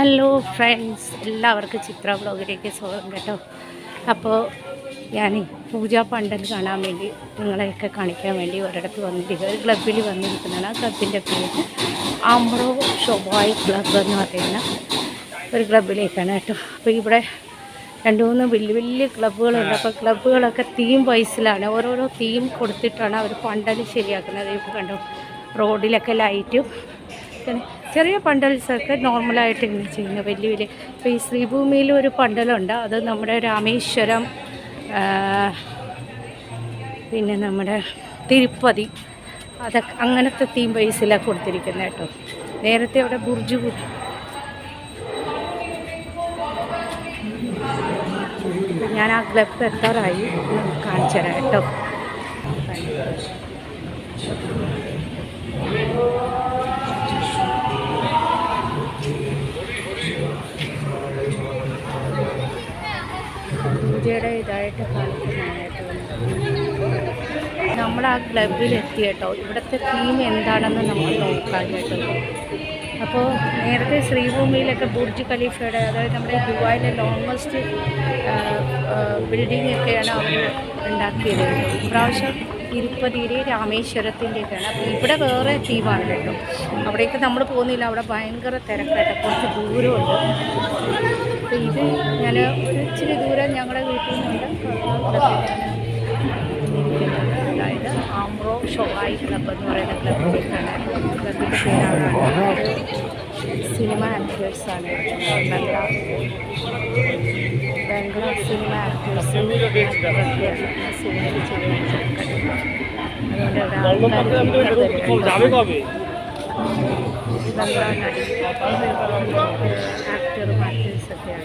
Hello friends, എല്ലാവർക്കും ചിത്ര വ്ളോഗിലേക്ക് സ്വാഗതം കേട്ടോ. അപ്പോൾ ഞാൻ പൂജാ പണ്ടൽ കാണാൻ വേണ്ടി നിങ്ങളെയൊക്കെ കാണിക്കാൻ വേണ്ടി ഒരിടത്ത് വന്നിരിക്കുക, ഒരു ക്ലബ്ബിൽ വന്നിരിക്കുന്നതാണ്. ആ ക്ലബിൻ്റെ പേര് ആംബ്രോ ഷൊബായ് ക്ലബ്ബ് എന്ന് പറയുന്ന ഒരു ക്ലബ്ബിലേക്കാണ് കേട്ടോ. അപ്പോൾ ഇവിടെ 2-3 വലിയ ക്ലബ്ബുകളുണ്ട്. അപ്പോൾ ക്ലബ്ബുകളൊക്കെ തീം വൈസിലാണ്, ഓരോരോ തീം കൊടുത്തിട്ടാണ് അവർ പണ്ടൽ ശരിയാക്കുന്നത്. ഇപ്പോൾ കണ്ടോ, റോഡിലൊക്കെ ലൈറ്റും ചെറിയ പണ്ടൽസൊക്കെ നോർമലായിട്ട് ഇങ്ങനെ ചെയ്യുന്നത്. വലിയ ഇപ്പോൾ ഈ ശ്രീഭൂമിയിൽ ഒരു പണ്ടലുണ്ട്, അത് നമ്മുടെ രാമേശ്വരം, പിന്നെ നമ്മുടെ തിരുപ്പതി, അതൊക്കെ അങ്ങനത്തെ തീം ബേസിലാണ് കൊടുത്തിരിക്കുന്നത് കേട്ടോ. നേരത്തെ അവിടെ ബുർജ് ഞാൻ ആ ക്ലബ് എത്താറായി, കാണിച്ചു തരാം കേട്ടോ. പൂജയുടെ ഇതായിട്ട് കാണിക്കുന്നതായിട്ട് നമ്മൾ ആ ക്ലബിലെത്തി കേട്ടോ. ഇവിടുത്തെ തീം എന്താണെന്ന് നമ്മൾ നോക്കാം കേട്ടോ. അപ്പോൾ നേരത്തെ ശ്രീഭൂമിയിലൊക്കെ ബുർജ് ഖലീഫയുടെ, അതായത് നമ്മുടെ ദുബായിലെ ലോങ്ങസ്റ്റ് ബിൽഡിംഗ് ഒക്കെയാണ് അവർ ഉണ്ടാക്കിയത്. ഇപ്രാവശ്യം തിരുപ്പതിയിലെ രാമേശ്വരത്തിൻ്റെയൊക്കെയാണ്. അപ്പോൾ ഇവിടെ വേറെ തീമാണ് കേട്ടോ. അവിടേക്ക് നമ്മൾ പോകുന്നില്ല, അവിടെ ഭയങ്കര തിരക്കായിട്ട് കുറച്ച് ദൂരമുണ്ട്. അപ്പോൾ ഇത് ഞാൻ ഒരു ഇച്ചിരി ദൂരം ഞങ്ങളുടെ വീട്ടിൽ നിന്നുണ്ട്. അതായത് ആംബ്രോ ഷൊബായ് ക്ലബ്ബ് എന്ന് പറയുന്ന ക്ലബിലേക്കാണ്. ക്ലബിൻ്റെ പേരാണ്. സിനിമ ആക്ടേഴ്സാണ്, ബംഗ്ലാദേശ് സിനിമ ആക്ടേഴ്സ് സിനിമയിൽ ചെയ്യുന്നത്. അതുകൊണ്ട് ആക്ടറും ആക്ടേഴ്സൊക്കെയാണ്.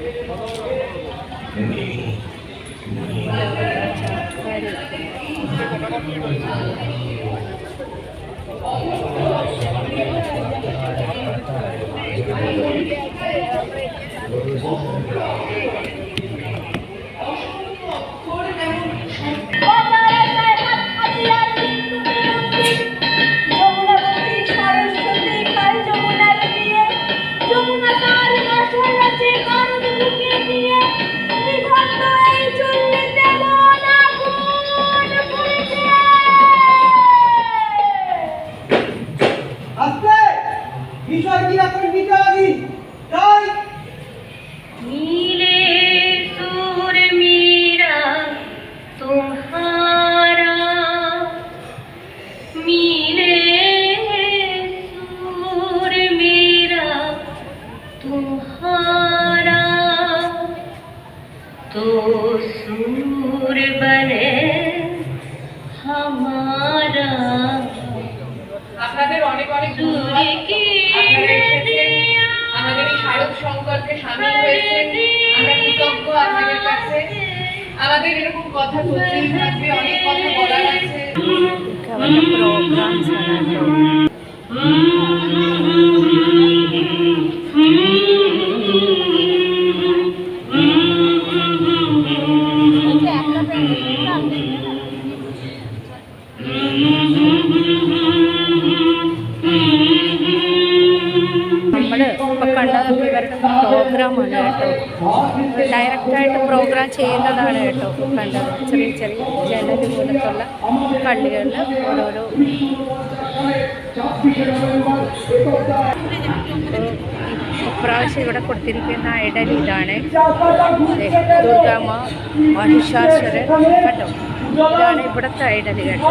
আপনাদের অনেক অনেক ধন্যবাদ। আমাদের এই শারদ সংকল্পে শামিল হয়েছেন, আমরা কৃতজ্ঞ আপনাদের কাছে। আমাদের এরকম কথা চলতেই থাকবে, অনেক কথা বলার আছে। പ്രോഗ്രാമാണ് കേട്ടോ, ഡയറക്റ്റായിട്ട് പ്രോഗ്രാം ചെയ്യുന്നതാണ് കേട്ടോ കണ്ടത്. ചെറിയ ചെറിയ ജനൽ പോലത്തുള്ള കള്ളികളിൽ ഓരോരോ ഇപ്രാവശ്യം ഇവിടെ കൊടുത്തിരിക്കുന്ന ഐഡൽ ഇതാണ്. ദുർഗാമ്മ, മഹിഷാസുരൻ കേട്ടോ, ഇതാണ് ഇവിടുത്തെ ഐഡൽ കേട്ടോ.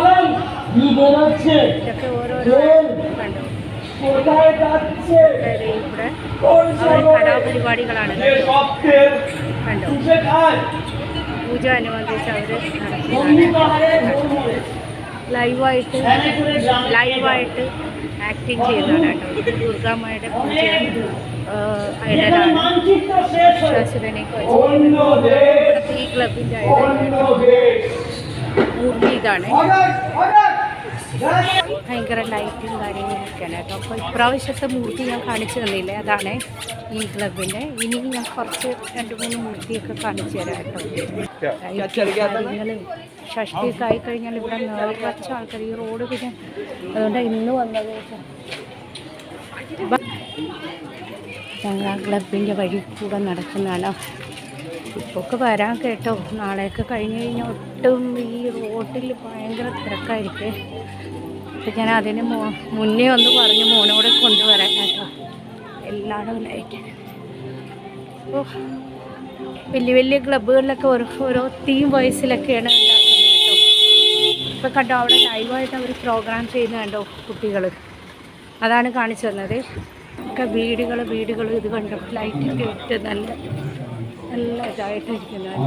ഇതൊക്കെ ഓരോരോ കണ്ടോ. ഇവിടെ കലാപരിപാടികളാണ് കണ്ടോ. പൂജ അനുബന്ധിച്ച് അവർ ലൈവായിട്ട് ആക്ടിങ് ചെയ്യുന്നതാണ് കേട്ടോ. ദുർഗാമ്മയുടെ പൂജ ഐഡലാണ്. ശാസുരനെയൊക്കെ വെച്ച് ഇവിടുത്തെ ഈ ക്ലബിൻ്റെ ഐഡൽ മൂർത്തി ഇതാണ്. ഭയങ്കര ലൈറ്റും കാര്യങ്ങളൊക്കെയാണ് കേട്ടോ. അപ്പോൾ ഇപ്രാവശ്യത്തെ മൂർത്തി ഞാൻ കാണിച്ചു തന്നില്ലേ, അതാണ് ഈ ക്ലബിൻ്റെ. ഇനി ഞാൻ കുറച്ച് 2-3 മൂർത്തിയൊക്കെ കാണിച്ചു തരാം കേട്ടോ. നിങ്ങൾ ഷഷ്ടിയൊക്കെ ആയിക്കഴിഞ്ഞാൽ ഇവിടെ നിറച്ച ആൾക്കാർ ഈ റോഡ്, പിന്നെ അതുകൊണ്ട് ഇന്ന് വന്നത് ഞങ്ങൾ ആ ക്ലബിൻ്റെ വഴി കൂടെ നടക്കുന്നതാണ്. ഇപ്പൊക്കെ വരാൻ കേട്ടോ, നാളെയൊക്കെ കഴിഞ്ഞ് കഴിഞ്ഞാൽ ഒട്ടും ഈ റോട്ടിൽ ഭയങ്കര തിരക്കായിരിക്കും. അപ്പം ഞാൻ അതിന് മുന്നേ ഒന്ന് പറഞ്ഞു മോനോട് കൊണ്ടുവരാൻ കേട്ടോ. എല്ലായിടവും ലൈറ്റ്. ഓ, വലിയ വലിയ ക്ലബ്ബുകളിലൊക്കെ ഓരോ തീം വയസ്സിലൊക്കെയാണ് ഉണ്ടാക്കുന്നത് കേട്ടോ. ഇപ്പം കണ്ടോ, അവിടെ ലൈവായിട്ട് അവർ പ്രോഗ്രാം ചെയ്യുന്ന കണ്ടോ കുട്ടികൾ. അതാണ് കാണിച്ചു തന്നത്. ഒക്കെ വീടുകൾ ഇത് കണ്ടോ, ലൈറ്റൊക്കെ ഇട്ട് നല്ല ഇതായിട്ടിരിക്കുന്നത്.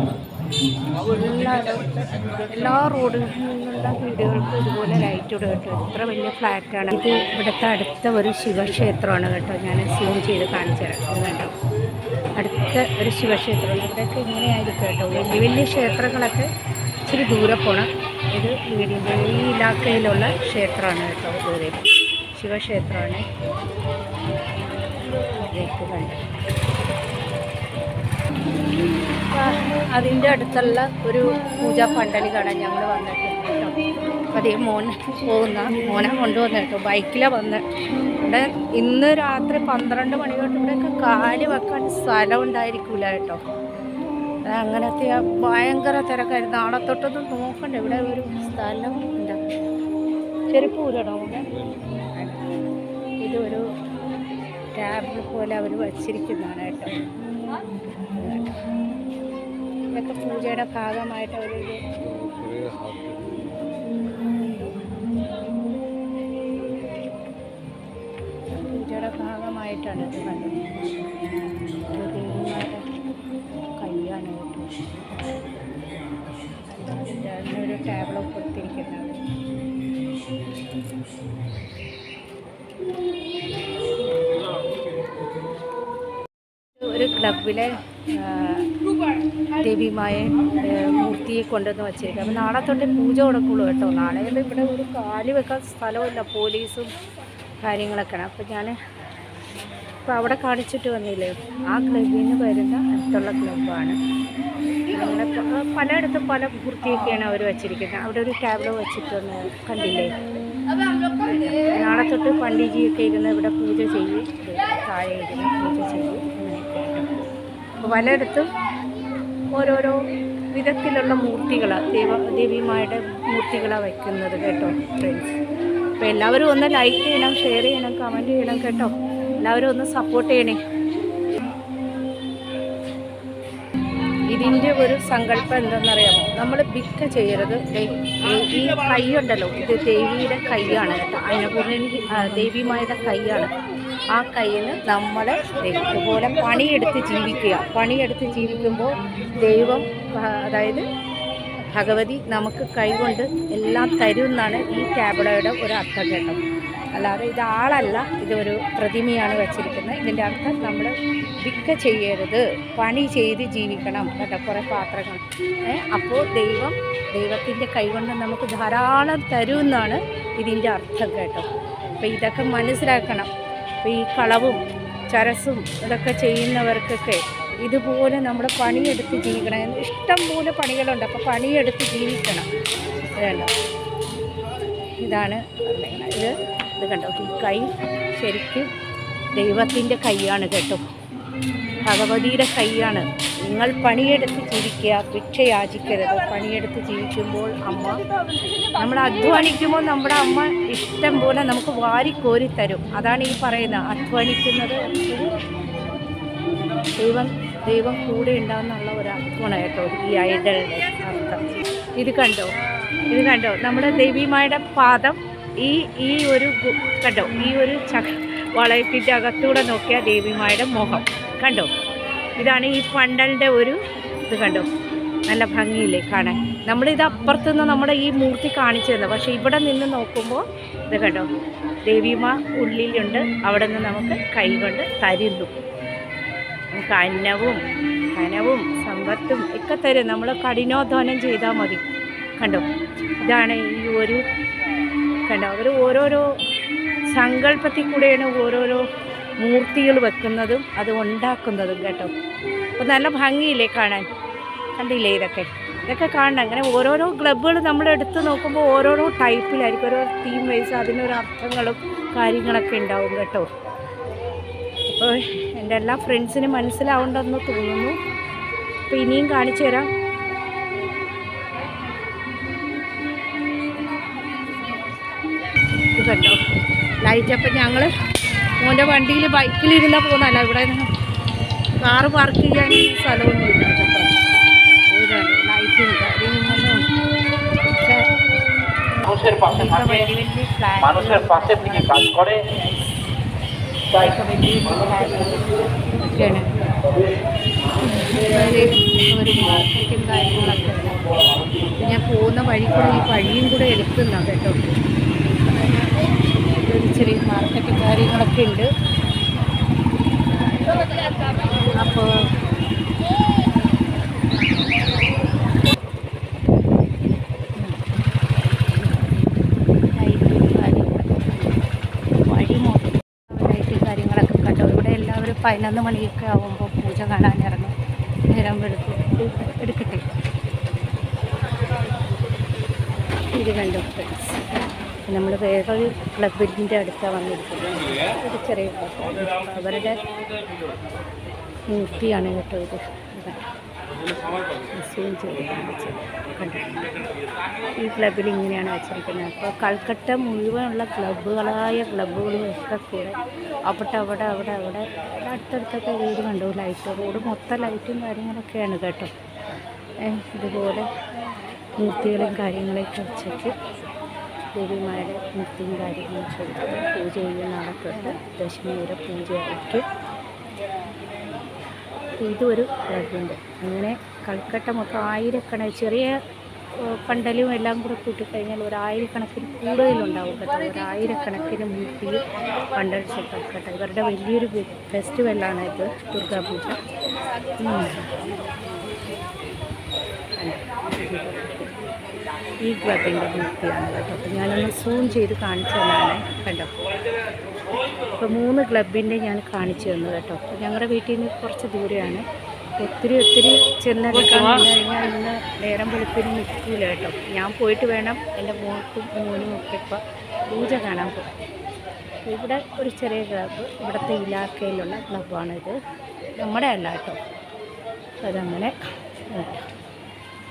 എല്ലാ റോഡുകളിൽ നിന്നുള്ള വീടുകൾക്കും ഇതുപോലെ ലൈറ്റ് ഇടും കേട്ടോ. ഇത്ര വലിയ ഫ്ലാറ്റാണ് ഇത്. ഇവിടുത്തെ അടുത്ത ഒരു ശിവക്ഷേത്രമാണ് കേട്ടോ. ഞാൻ സൂം ചെയ്ത് കാണിച്ചു തരാം. കേട്ടോ, അടുത്ത ഒരു ശിവക്ഷേത്രമാണ്. ഇവിടെയൊക്കെ ഇങ്ങനെയായിരിക്കും കേട്ടോ. വലിയ വലിയ ക്ഷേത്രങ്ങളൊക്കെ ഇച്ചിരി ദൂരെ പോകണം. ഇത് വീടിൻ്റെ ഈ ഇലാക്കയിലുള്ള ക്ഷേത്രമാണ് കേട്ടോ. ദൂരെ ശിവക്ഷേത്രമാണ്. ഇതൊക്കെ കണ്ടു. അതിൻ്റെ അടുത്തുള്ള ഒരു പൂജാ പന്തൽ കാണാൻ ഞങ്ങൾ വന്നിട്ടുണ്ട് കേട്ടോ. അതേ മോനെ കൊണ്ടുവന്നു കേട്ടോ. ബൈക്കിലാണ് വന്നത്. ഇവിടെ ഇന്ന് രാത്രി 12 മണി തൊട്ട് ഇവിടെയൊക്കെ കാല് വെക്കാൻ സ്ഥലം ഉണ്ടായിരിക്കില്ല കേട്ടോ. അങ്ങനത്തെ ഭയങ്കര തിരക്കായിരുന്നു. നാളെ തൊട്ടൊന്നും നോക്കണ്ട, ഇവിടെ ഒരു സ്ഥലം ഉണ്ട്. ചെരുപ്പ് ഊരണോ? ഇതൊരു ടാബിൾ പോലെ അവർ വച്ചിരിക്കുന്നതാണ് കേട്ടോ. ഇതൊക്കെ പൂജയുടെ ഭാഗമായിട്ട് അവരൊരു പൂജയുടെ ഭാഗമായിട്ടാണ് ഇത് കണ്ടത്. ദേവിമാരുടെ കയ്യാണ് കേട്ടോ. ഒരു ടാബ്ലോ കൊടുത്തിരിക്കുന്നത്. ഒരു ക്ലബിലെ ദേവിമായ മൂർത്തിയെ കൊണ്ടുവന്ന് വച്ചിരിക്കുക. അപ്പം നാളെ തൊട്ട് പൂജ കൊടുക്കുള്ളൂ കേട്ടോ. നാളെ ഇവിടെ ഒരു കാല് വെക്കാൻ സ്ഥലമില്ല, പോലീസും കാര്യങ്ങളൊക്കെയാണ്. അപ്പം ഞാൻ ഇപ്പോൾ അവിടെ കാണിച്ചിട്ട് വന്നില്ലേ, ആ ക്ലബിൽ നിന്ന് വരുന്ന അടുത്തുള്ള ക്ലബ്ബാണ്. അങ്ങനെ പലയിടത്തും പല മൂർത്തിയൊക്കെയാണ് അവർ വച്ചിരിക്കുന്നത്. അവിടെ ഒരു ടാബ്ലോ വെച്ചിട്ടൊന്ന് കണ്ടില്ലേ. നാളെ തൊട്ട് പണ്ഡിജിയൊക്കെ ഇരുന്ന് ഇവിടെ പൂജ ചെയ്യും, താഴെ ഇരുന്ന് പൂജ ചെയ്യും. അപ്പോൾ പലയിടത്തും ഓരോരോ വിധത്തിലുള്ള മൂർത്തികളാണ്, ദേവിമാരുടെ മൂർത്തികളാണ് വയ്ക്കുന്നത് കേട്ടോ ഫ്രണ്ട്സ്. അപ്പോൾ എല്ലാവരും ഒന്ന് ലൈക്ക് ചെയ്യണം, ഷെയർ ചെയ്യണം, കമൻറ്റ് ചെയ്യണം കേട്ടോ. എല്ലാവരും ഒന്ന് സപ്പോർട്ട് ചെയ്യണേ. ഇതിൻ്റെ ഒരു സങ്കല്പം എന്താണെന്നറിയാമോ? നമ്മൾ ഭിക്ക ചെയ്യരുത്. ഈ കൈയുണ്ടല്ലോ, ഇത് ദേവിയുടെ കൈയാണ് കേട്ടോ. അന്നപൂർണ്ണി ദേവിമാരുടെ കൈയാണ്. ആ കയ്യിൽ നമ്മൾ ഇതുപോലെ പണിയെടുത്ത് ജീവിക്കുക. പണിയെടുത്ത് ജീവിക്കുമ്പോൾ ദൈവം, അതായത് ഭഗവതി നമുക്ക് കൈകൊണ്ട് എല്ലാം തരും എന്നാണ് ഈ ടാബ്ലോയുടെ ഒരു അർത്ഥം കേട്ടോ. അല്ലാതെ ഇത് ആളല്ല, ഇതൊരു പ്രതിമയാണ് വച്ചിരിക്കുന്നത്. ഇതിൻ്റെ അർത്ഥം നമ്മൾ ഭിക്ക ചെയ്യരുത്, പണി ചെയ്ത് ജീവിക്കണം കേട്ടോ. കുറേ പാത്രങ്ങൾ അപ്പോൾ ദൈവത്തിൻ്റെ കൈകൊണ്ട് നമുക്ക് ധാരാളം തരുമെന്നാണ് ഇതിൻ്റെ അർത്ഥം കേട്ടോ. അപ്പോൾ ഇതൊക്കെ മനസ്സിലാക്കണം. അപ്പോൾ ഈ കളവും ചരസും ഇതൊക്കെ ചെയ്യുന്നവർക്കൊക്കെ ഇതുപോലെ നമ്മൾ പണിയെടുത്ത് ജീവിക്കണം. ഇഷ്ടം പോലെ പണികളുണ്ട്, അപ്പോൾ പണിയെടുത്ത് ജീവിക്കണം. വേണ്ട, ഇതാണ് ഇത് കണ്ടോ. ഈ കൈ ശരിക്കും ദൈവത്തിൻ്റെ കൈയാണ് കേട്ടോ, ഭഗവതിയുടെ കൈയാണ്. നിങ്ങൾ പണിയെടുത്ത് ജീവിക്കുക, ഭിക്ഷ യാചിക്കരുത്. പണിയെടുത്ത് ജീവിക്കുമ്പോൾ നമ്മൾ അധ്വാനിക്കുമ്പോൾ നമ്മുടെ അമ്മ ഇഷ്ടം പോലെ നമുക്ക് വാരിക്കോരി തരും. അതാണ് ഈ പറയുന്നത്, അധ്വാനിക്കുന്നത് ദൈവം കൂടെ ഉണ്ടാകുന്നുള്ള ഒരു അർത്ഥമാണ് കേട്ടോ ഈ ഐഡലിൻ്റെ അർത്ഥം. ഇത് കണ്ടോ നമ്മുടെ ദേവിമായുടെ പാദം. ഈ ഒരു കണ്ടോ, ഈ ഒരു വളയത്തിൻ്റെ അകത്തൂടെ നോക്കിയാൽ ദേവിമായുടെ മുഖം കണ്ടോ. ഇതാണ് ഈ പണ്ടലിൻ്റെ ഒരു ഇത് കണ്ടോ, നല്ല ഭംഗിയില്ലേ കാണാൻ. നമ്മളിത് അപ്പുറത്തുനിന്ന് നമ്മുടെ ഈ മൂർത്തി കാണിച്ചു തന്നത്, പക്ഷേ ഇവിടെ നിന്ന് നോക്കുമ്പോൾ ഇത് കണ്ടോ, ദേവിമാ ഉള്ളിലുണ്ട്. അവിടെ നിന്ന് നമുക്ക് കൈ കൊണ്ട് തരുന്നു. നമുക്ക് കനവും സമ്പത്തും ഒക്കെ തരും. നമ്മൾ കഠിനാധ്വാനം ചെയ്താൽ മതി. കണ്ടോ, ഇതാണ് ഈ ഒരു കണ്ടോ. അവർ ഓരോരോ സങ്കല്പത്തിൽ കൂടെയാണ് ഓരോരോ മൂർത്തികൾ വെക്കുന്നതും അത് ഉണ്ടാക്കുന്നതും കേട്ടോ. അപ്പോൾ നല്ല ഭംഗിയില്ലേ കാണാൻ, കണ്ടില്ലേ? ഇതൊക്കെ കാണണം. അങ്ങനെ ഓരോരോ ക്ലബ്ബുകൾ നമ്മൾ എടുത്ത് നോക്കുമ്പോൾ ഓരോരോ ടൈപ്പിലായിരിക്കും, ഓരോ തീം വൈസ് അതിനൊരു അർത്ഥങ്ങളും കാര്യങ്ങളൊക്കെ ഉണ്ടാവും കേട്ടോ. അപ്പോൾ എൻ്റെ എൻ്റെ എല്ലാ ഫ്രണ്ട്സിനും മനസ്സിലാവുണ്ടെന്ന് തോന്നുന്നു. അപ്പോൾ ഇനിയും കാണിച്ചു തരാം. ഇത് കണ്ടോ ലൈറ്റ്. അപ്പം ഞങ്ങൾ മോൻ്റെ വണ്ടിയിൽ ബൈക്കിലിരുന്ന പോകുന്നല്ല, ഇവിടെ കാറ് പാർക്ക് ചെയ്യാൻ സ്ഥലമൊന്നുമില്ല. ഇതാണ് ലൈറ്റും കാര്യങ്ങളും ഒക്കെ. মানুষের পাশে থাকে, মানুষের পাশে থেকে কাজ করে। ഒക്കെയാണ് ഒരു മാർക്കറ്റും കാര്യങ്ങളൊക്കെ. ഞാൻ പോകുന്ന വഴി കൂടെ ഈ വഴിയും കൂടെ എടുക്കുന്ന കേട്ടോ. ഒരു ചെറിയ മാർക്കറ്റും കാര്യങ്ങളൊക്കെ ഉണ്ട്. അപ്പോൾ കാര്യങ്ങളൊക്കെ കണ്ടോ. ഇവിടെ എല്ലാവരും 11 മണിയൊക്കെ ആകുമ്പോൾ പൂജ കാണാൻ ഇറങ്ങും. നേരം എടുക്കട്ടെ. ഇത് കണ്ടു ഫ്രണ്ട്സ്, നമ്മൾ വേറൊരു ക്ലബിൻ്റെ അടുത്താണ് വന്നിരിക്കുന്നത്. ഒരു ചെറിയ ക്ലബ്, അവരുടെ മൂർത്തിയാണ് കേട്ടോ ഇത്. സൂം ചെയ്ത് കാണിച്ചത് കണ്ടു. ഈ ക്ലബിൽ ഇങ്ങനെയാണ് വെച്ചിരിക്കുന്നത്. അപ്പോൾ കൽക്കട്ട മുഴുവനുള്ള ക്ലബ്ബുകളും ഒക്കെ കൂടെ അവിടെ അടുത്തടുത്തൊക്കെ വീട് കണ്ടു. ലൈറ്റ് റോഡ് മൊത്തം ലൈറ്റും കാര്യങ്ങളൊക്കെയാണ് കേട്ടോ. ഇതുപോലെ മൂർത്തികളും കാര്യങ്ങളൊക്കെ വെച്ചിട്ട് ദേവിമാരുടെ മൂർത്തിയും കാര്യങ്ങളും ചെയ്ത് പൂജ ചെയ്യുന്ന നടക്കുന്നുണ്ട്. ദശമി വരെ പൂജയായിരിക്കും. ഇതൊരു ക്ലബുണ്ട്. അങ്ങനെ കൽക്കട്ട മൊത്തം ആയിരക്കണക്കിന് ചെറിയ പണ്ടലും എല്ലാം കൂടെ കൂട്ടിക്കഴിഞ്ഞാൽ 1000കണക്കിന് കൂടുതലുണ്ടാവും കേട്ടോ. 1000കണക്കിന് മൂർത്തിയും പണ്ടൽസ് കൽക്കട്ട. ഇവരുടെ വലിയൊരു ഫെസ്റ്റിവലാണ് ഇത്, ദുർഗാപൂജ. ഈ ക്ലബിൻ്റെ മൂർത്തിയാണ് കേട്ടോ. അപ്പോൾ ഞാനൊന്ന് സൂം ചെയ്ത് കാണിച്ചു തന്നാണ് കണ്ടോ. ഇപ്പോൾ 3 ക്ലബിൻ്റെ ഞാൻ കാണിച്ചു തന്നു കേട്ടോ. അപ്പോൾ ഞങ്ങളുടെ വീട്ടിൽ നിന്ന് കുറച്ച് ദൂരെയാണ്. ഒത്തിരി ചെന്നെടുക്കാൻ കഴിഞ്ഞാൽ ഇന്ന് നേരം വെളുപ്പിന് നിൽക്കില്ല കേട്ടോ. ഞാൻ പോയിട്ട് വേണം എൻ്റെ മോനും ഒക്കെ ഇപ്പോൾ പൂജ കാണാൻ പോകും. ഇവിടെ ഒരു ചെറിയ ക്ലബ്ബ്, ഇവിടുത്തെ ഇലാക്കയിലുള്ള ക്ലബ്ബാണിത്, നമ്മുടെ അല്ല കേട്ടോ. അതങ്ങനെ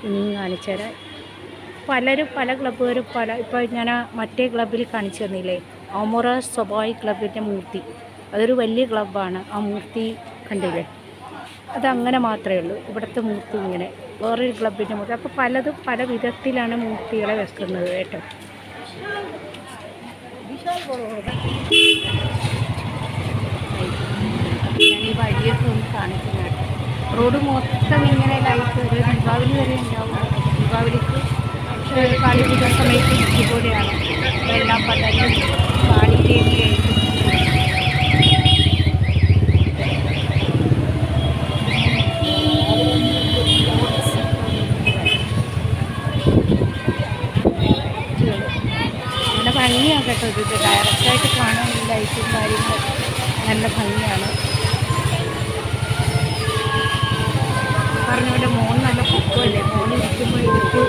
ഇനിയും കാണിച്ചു തരാം. പലരും പല ക്ലബ്ബുകാരും ഇപ്പോൾ ഞാൻ മറ്റേ ക്ലബ്ബിൽ കാണിച്ചു തന്നില്ലേ, അമോറ സ്വഭായി ക്ലബിൻ്റെ മൂർത്തി. അതൊരു വലിയ ക്ലബ്ബാണ്. ആ മൂർത്തി കണ്ടില്ലേ, അതങ്ങനെ മാത്രമേ ഉള്ളൂ. ഇവിടുത്തെ മൂർത്തി ഇങ്ങനെ വേറൊരു ക്ലബിൻ്റെ മൂർത്തി. അപ്പോൾ പലതും പല വിധത്തിലാണ് മൂർത്തികളെ വെക്കുന്നത് കേട്ടോ. ഞാൻ ഈ വഴിയൊക്കെ ഒന്ന് കാണിക്കുന്ന കേട്ടോ. റോഡ് മൊത്തം ഇങ്ങനെ ലൈറ്റ് ഒരു ദീപാവലി വരെ ഉണ്ടാവും. ദീപാവലിക്ക് കാളിപൂജ സമയത്ത് ഇതുപോലെയാണ് എല്ലാം പലരും കാളിദേവിയായിട്ട്. നല്ല ഭംഗിയാണ് കേട്ടോ. ഇത് ഡയറക്റ്റായിട്ട് കാണാൻ ലൈറ്റും കാര്യങ്ങളൊക്കെ നല്ല ഭംഗിയാണ്. പറഞ്ഞ പോലെ മോൻ നല്ല പൊക്കമല്ലേ, മോൻ ഇരിക്കുമ്പോൾ എനിക്ക്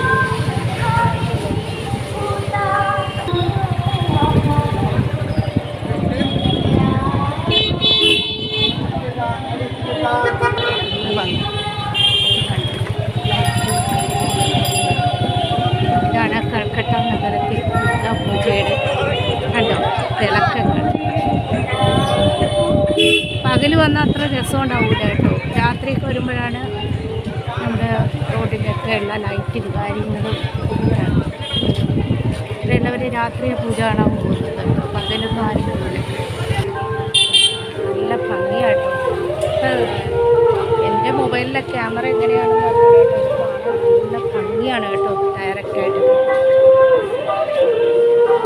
ഇതാണ് കൽക്കട്ട നഗരത്തിൽ ദുർഗാപൂജയുടെ കണ്ടോ തിളക്കങ്ങൾ. പകൽ വന്നാൽ അത്ര രസം ഉണ്ടാവില്ല കേട്ടോ. രാത്രിയൊക്കെ വരുമ്പോഴാണ് നമ്മുടെ റോഡിലൊക്കെ ഉള്ള ലൈറ്റും കാര്യങ്ങളും. എല്ലാവരും രാത്രി പൂജ കാണാൻ പോകുന്നത് കേട്ടോ. 11 ആരും നല്ല ഭംഗിയാട്ടോ. എൻ്റെ മൊബൈലിലെ ക്യാമറ എങ്ങനെയാണെന്ന് നല്ല ഭംഗിയാണ് കേട്ടോ ഡയറക്റ്റായിട്ട്.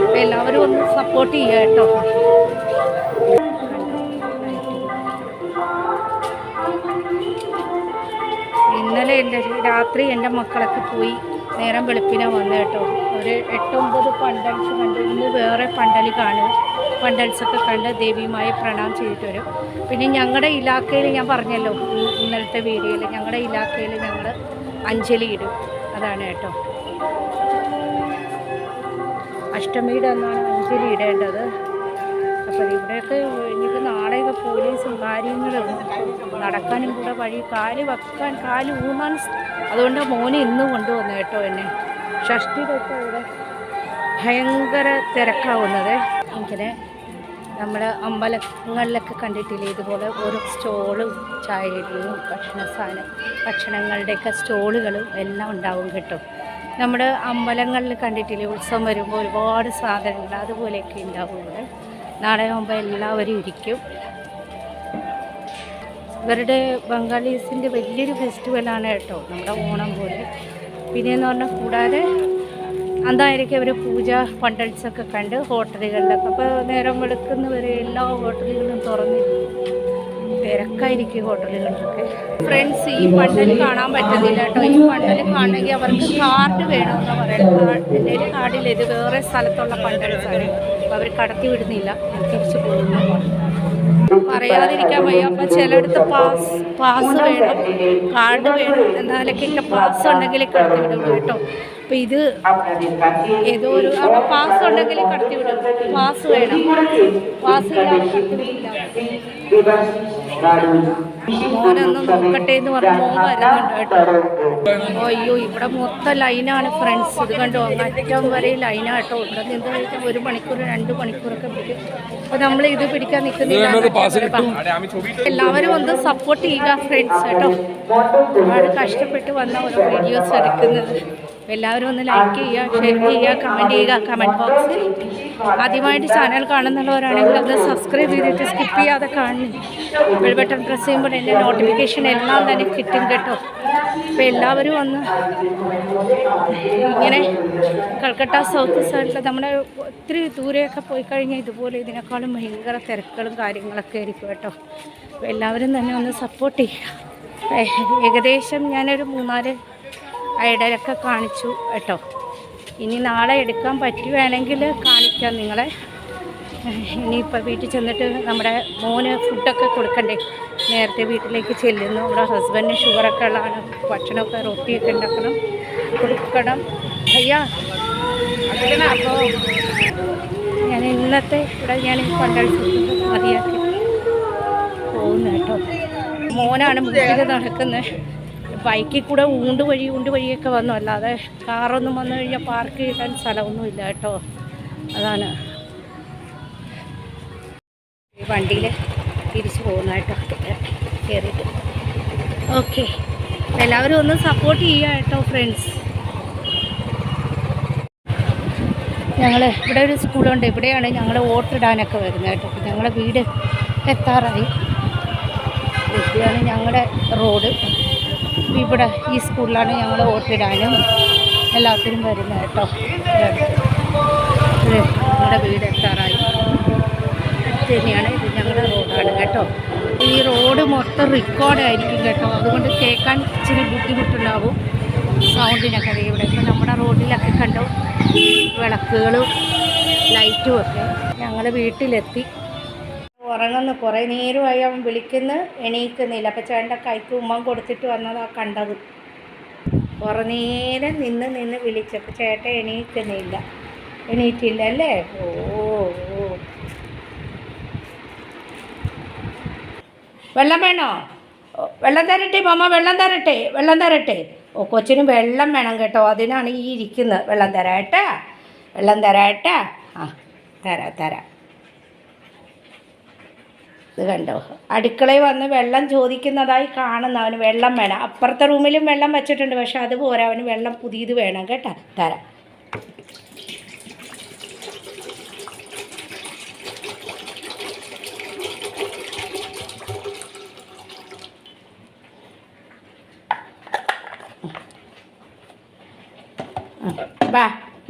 അപ്പോൾ എല്ലാവരും ഒന്ന് സപ്പോർട്ട് ചെയ്യുക കേട്ടോ. ഇന്നലെ രാത്രി എൻ്റെ മക്കളൊക്കെ പോയി നേരം വെളുപ്പിനെ വന്നു കേട്ടോ. ഒരു 8-9 പണ്ടൽസ് കണ്ടു. ഇന്ന് വേറെ പണ്ടൽ കാണും. പണ്ടൽസൊക്കെ കണ്ട് ദേവിയുമായി പ്രണാം ചെയ്തിട്ട് വരും. പിന്നെ ഞങ്ങളുടെ ഇലാക്കയിൽ ഞാൻ പറഞ്ഞല്ലോ ഇന്നലത്തെ വീഡിയോയിൽ, ഞങ്ങളുടെ ഇലാക്കയിൽ ഞങ്ങൾ അഞ്ജലി ഇടും. അതാണ് കേട്ടോ. അഷ്ടമിയുടെ അന്നാണ് അഞ്ജലി ഇടേണ്ടത്. അപ്പോൾ ഇവിടെയൊക്കെ ഇനിയിപ്പോൾ നാളെയൊക്കെ പോലീസും കാര്യങ്ങളും നടക്കാനും കൂടെ വഴി കാല് ഊന്നാൻ അതുകൊണ്ട് മോനെ ഇന്ന് കൊണ്ടുവന്നു കേട്ടോ എന്നെ. ഷഷ്ടിയിലൊക്കെ ഇവിടെ ഭയങ്കര തിരക്കാവുന്നത്. ഇങ്ങനെ നമ്മൾ അമ്പലങ്ങളിലൊക്കെ കണ്ടിട്ടില്ലേ ഇതുപോലെ ഓരോ സ്റ്റോളും ചായയുടെയും ഭക്ഷണങ്ങളുടെയൊക്കെ സ്റ്റോളുകളും എല്ലാം ഉണ്ടാവും കേട്ടോ. നമ്മുടെ അമ്പലങ്ങളിൽ കണ്ടിട്ടില്ലേ ഉത്സവം വരുമ്പോൾ ഒരുപാട് സാധനങ്ങൾ അതുപോലെയൊക്കെ ഉണ്ടാവും ഇവിടെ. നാളെ ആകുമ്പോൾ എല്ലാവരും ഇരിക്കും. ഇവരുടെ ബംഗാളീസിൻ്റെ വലിയൊരു ഫെസ്റ്റിവലാണ് കേട്ടോ നമ്മുടെ ഓണം പോലെ. പിന്നെയെന്ന് പറഞ്ഞാൽ കൂടാതെ അതായിരിക്കും അവർ പൂജ പണ്ടൽസൊക്കെ കണ്ട് ഹോട്ടലുകളിലൊക്കെ. അപ്പോൾ നേരം വെളുക്കുന്നവരെ എല്ലാ ഹോട്ടലുകളും തുറന്നിരിക്കും, തിരക്കായിരിക്കും ഹോട്ടലുകളിലൊക്കെ. ഫ്രണ്ട്സ്, ഈ പണ്ടൽ കാണാൻ പറ്റുന്നില്ല കേട്ടോ. ഈ പണ്ടൽ കാണണമെങ്കിൽ അവർക്ക് കാർഡ് വേണമെന്ന് പറയുന്നത്. എൻ്റെ കാർഡിൽ ഇത് വേറെ സ്ഥലത്തുള്ള പണ്ടൽസാണ്, അപ്പോൾ അവർ കടത്തി വിടുന്നില്ല, തിരിച്ചു പോകുന്നു. പറയാതിരിക്കാൻ വയ്യ. അപ്പോൾ ചിലയിടത്ത് പാസ് വേണം, കാർഡ് വേണം, എന്നാലൊക്കെ പാസ് ഉണ്ടെങ്കിൽ കടത്തി വിടുള്ളൂ കേട്ടോ. അപ്പോൾ ഇത് ഏതോ ഒരു അപ്പോൾ പാസ് ഉണ്ടെങ്കിൽ കടത്തി വിടും, പാസ് വേണം, പാസ് ഇല്ലാതെ കടത്തി വിടില്ല. മോനൊന്ന് നോക്കട്ടെ എന്ന് പറഞ്ഞ് മോൻ വരുന്നുണ്ട് കേട്ടോ. അയ്യോ, ഇവിടെ മൊത്തം ലൈനാണ് ഫ്രണ്ട്സ്. ഇത് കണ്ടോ, അറ്റം വരെ ലൈനാണ് കേട്ടോ. ഇവിടെ നിന്ന് കഴിച്ചാൽ 1 മണിക്കൂർ 2 മണിക്കൂറൊക്കെ പിടിക്കും. അപ്പോൾ നമ്മൾ ഇത് പിടിക്കാൻ നിൽക്കുന്നില്ല. എല്ലാവരും ഒന്ന് സപ്പോർട്ട് ചെയ്യുക ഫ്രണ്ട്സ് കേട്ടോ. ഒരുപാട് കഷ്ടപ്പെട്ട് വന്ന ഓരോ വീഡിയോസ് എടുക്കുന്നത്. എല്ലാവരും ഒന്ന് ലൈക്ക് ചെയ്യുക, ഷെയർ ചെയ്യുക, കമൻറ്റ് ചെയ്യുക. കമൻറ്റ് ബോക്സിൽ ആദ്യമായിട്ട് ചാനൽ കാണുന്നുള്ളവരാണെങ്കിൽ അത് സബ്സ്ക്രൈബ് ചെയ്തിട്ട് സ്കിപ്പ് ചെയ്യാതെ കാണുന്നു. ബെൽ ബട്ടൺ പ്രസ് ചെയ്യുമ്പോൾ എൻ്റെ നോട്ടിഫിക്കേഷൻ എല്ലാം തന്നെ കിട്ടും കേട്ടോ. അപ്പോൾ എല്ലാവരും ഒന്ന് ഇങ്ങനെ കൽക്കട്ട സൗത്ത് സൈഡിൽ നമ്മുടെ ഒത്തിരി ദൂരെയൊക്കെ പോയി കഴിഞ്ഞാൽ ഇതുപോലെ ഇതിനേക്കാളും ഭയങ്കര തിരക്കുകളും കാര്യങ്ങളൊക്കെ ആയിരിക്കും കേട്ടോ. അപ്പോൾ എല്ലാവരും തന്നെ ഒന്ന് സപ്പോർട്ട് ചെയ്യുക. ഏകദേശം ഞാനൊരു 3-4 ഐഡലൊക്കെ കാണിച്ചു കേട്ടോ. ഇനി നാളെ എടുക്കാൻ പറ്റുകയാണെങ്കിൽ കാണിക്കാം നിങ്ങളെ. ഇനിയിപ്പോൾ വീട്ടിൽ ചെന്നിട്ട് നമ്മുടെ മോന് ഫുഡൊക്കെ കൊടുക്കണ്ടേ. നേരത്തെ വീട്ടിലേക്ക് ചെല്ലുന്നു. നമ്മുടെ ഹസ്ബൻഡിന് ഷുഗറൊക്കെ ഉള്ളതാണ്. ഭക്ഷണമൊക്കെ റൊട്ടിയൊക്കെ ഉണ്ടാക്കണം, കൊടുക്കണം. അയ്യാ അപ്പോൾ ഞാൻ ഇന്നത്തെ ഇവിടെ ഞാൻ പണ്ടടിച്ചിട്ട് മതിയാക്കി പോകുന്നു കേട്ടോ. മോനാണ് മുന്നിൽ നടക്കുന്നത്. ബൈക്കിൽ കൂടെ ഊണ്ട് വഴിയൊക്കെ വന്നു, അല്ലാതെ കാറൊന്നും വന്നു കഴിഞ്ഞാൽ പാർക്ക് ചെയ്യാൻ സ്ഥലമൊന്നുമില്ല കേട്ടോ. അതാണ് ഈ വണ്ടിയിൽ തിരിച്ചു പോകുന്നതായിട്ടോ കയറിയിട്ട്. ഓക്കെ, എല്ലാവരും ഒന്ന് സപ്പോർട്ട് ചെയ്യുക കേട്ടോ ഫ്രണ്ട്സ്. ഞങ്ങൾ ഇവിടെ ഒരു സ്കൂളുണ്ട്, ഇവിടെയാണ് ഞങ്ങൾ വോട്ടിടാനൊക്കെ വരുന്നത് കേട്ടോ. ഞങ്ങളുടെ വീട് എത്താറായി. ഇവിടെയാണ് ഞങ്ങളുടെ റോഡ്. ഇവിടെ ഈ സ്കൂളിലാണ് ഞങ്ങൾ വോട്ടിടാനും എല്ലാത്തിനും വരുന്നത് കേട്ടോ. ഞങ്ങളുടെ വീട് എത്താറായി. തന്നെയാണ് ഇത് ഞങ്ങളുടെ റോഡാണ് കേട്ടോ. ഈ റോഡ് മൊത്തം റെക്കോർഡായിരിക്കും കേട്ടോ, അതുകൊണ്ട് കേൾക്കാൻ ഇച്ചിരി ബുദ്ധിമുട്ടുണ്ടാവും സൗണ്ടിനൊക്കെ. ഇവിടെ ഇപ്പോൾ നമ്മുടെ റോഡിലൊക്കെ കണ്ടോ വിളക്കുകളും ലൈറ്റും ഒക്കെ. ഞങ്ങൾ വീട്ടിലെത്തി. ഉറങ്ങുന്നു, കുറേ നേരമായി അവൻ വിളിക്കുന്നു, എണീക്കുന്നില്ല. അപ്പോൾ ചേട്ടൻ്റെ കൈക്ക് ഉമ്മൻ കൊടുത്തിട്ട് വന്നതാണ് കണ്ടത്. കുറേ നേരം നിന്ന് വിളിച്ചപ്പോൾ ചേട്ടൻ എണീറ്റില്ല അല്ലേ. ഓ വെള്ളം വേണോ? വെള്ളം തരട്ടെ മാമ, വെള്ളം തരട്ടെ. ഓ, കൊച്ചിന് വെള്ളം വേണം കേട്ടോ, അതിനാണ് ഈ ഇരിക്കുന്നത്. വെള്ളം തരാട്ടാ. ആ തരാം. ഇത് കണ്ടോ, അടുക്കളയിൽ വന്ന് വെള്ളം ചോദിക്കുന്നതായി കാണുന്ന. അവന് വെള്ളം വേണം. അപ്പുറത്തെ റൂമിലും വെള്ളം വെച്ചിട്ടുണ്ട്, പക്ഷെ അത് പോരാ, അവന് വെള്ളം പുതിയത് വേണം കേട്ടോ. തരാം.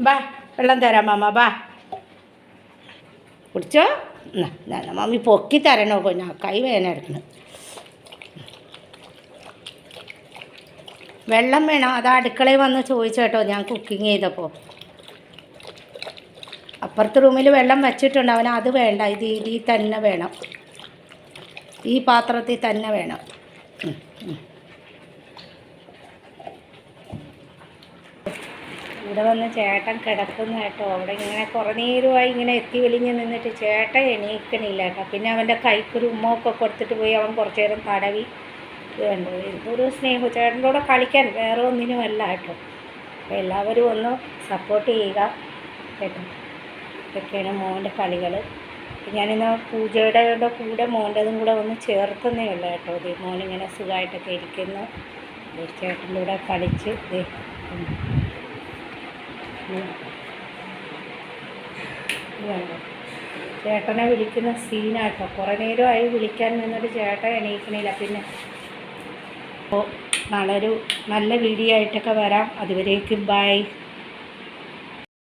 ബാ വെള്ളം തരാം മാമ, ബാ കുടിച്ചോ. മമ്മി പൊക്കി തരണോ, ഞാൻ കൈ വേദന. വെള്ളം വേണം, അത് അടുക്കളയിൽ വന്ന് ചോദിച്ചു കേട്ടോ. ഞാൻ കുക്കിങ് ചെയ്തപ്പോൾ അപ്പുറത്തെ റൂമിൽ വെള്ളം വച്ചിട്ടുണ്ട്. അവന് അത് വേണ്ട, ഇതിൽ തന്നെ വേണം, ഈ പാത്രത്തിൽ തന്നെ വേണം. ഇവിടെ വന്ന് ചേട്ടൻ കിടക്കുന്ന കേട്ടോ. അവിടെ ഇങ്ങനെ കുറേ നേരമായി ഇങ്ങനെ എത്തി വലിഞ്ഞ് നിന്നിട്ട് ചേട്ടൻ എണീക്കണില്ല കേട്ടോ. പിന്നെ അവൻ്റെ കൈക്കൊരു ഉമ്മൊക്കെ കൊടുത്തിട്ട് പോയി അവൻ കുറച്ച് നേരം തടവി കണ്ടു. എന്തൊരു സ്നേഹം ചേട്ടൻ്റെ കൂടെ കളിക്കാൻ, വേറെ ഒന്നിനുമല്ല കേട്ടോ. അപ്പോൾ എല്ലാവരും ഒന്ന് സപ്പോർട്ട് ചെയ്യുക കേട്ടോ. ഇതൊക്കെയാണ് മോൻ്റെ കളികൾ. ഞാനിന്ന് പൂജയുടെ കൂടെ മോൻ്റെതും കൂടെ ഒന്ന് ചേർത്തന്നേ ഉള്ളൂ കേട്ടോ. ഇത് മോനിങ്ങനെ സുഖമായിട്ടൊക്കെ ഇരിക്കുന്നു. ചേട്ടൻ്റെ കൂടെ കളിച്ച് ചേട്ടനെ വിളിക്കുന്ന സീനാട്ടോ. കുറേ നേരമായി വിളിക്കാൻ നിന്നിട്ട് ചേട്ടൻ എണീക്കണില്ല. പിന്നെ അപ്പോൾ നാളെ ഒരു നല്ല വീഡിയോ ആയിട്ടൊക്കെ വരാം. അതുവരേക്കും ബൈ.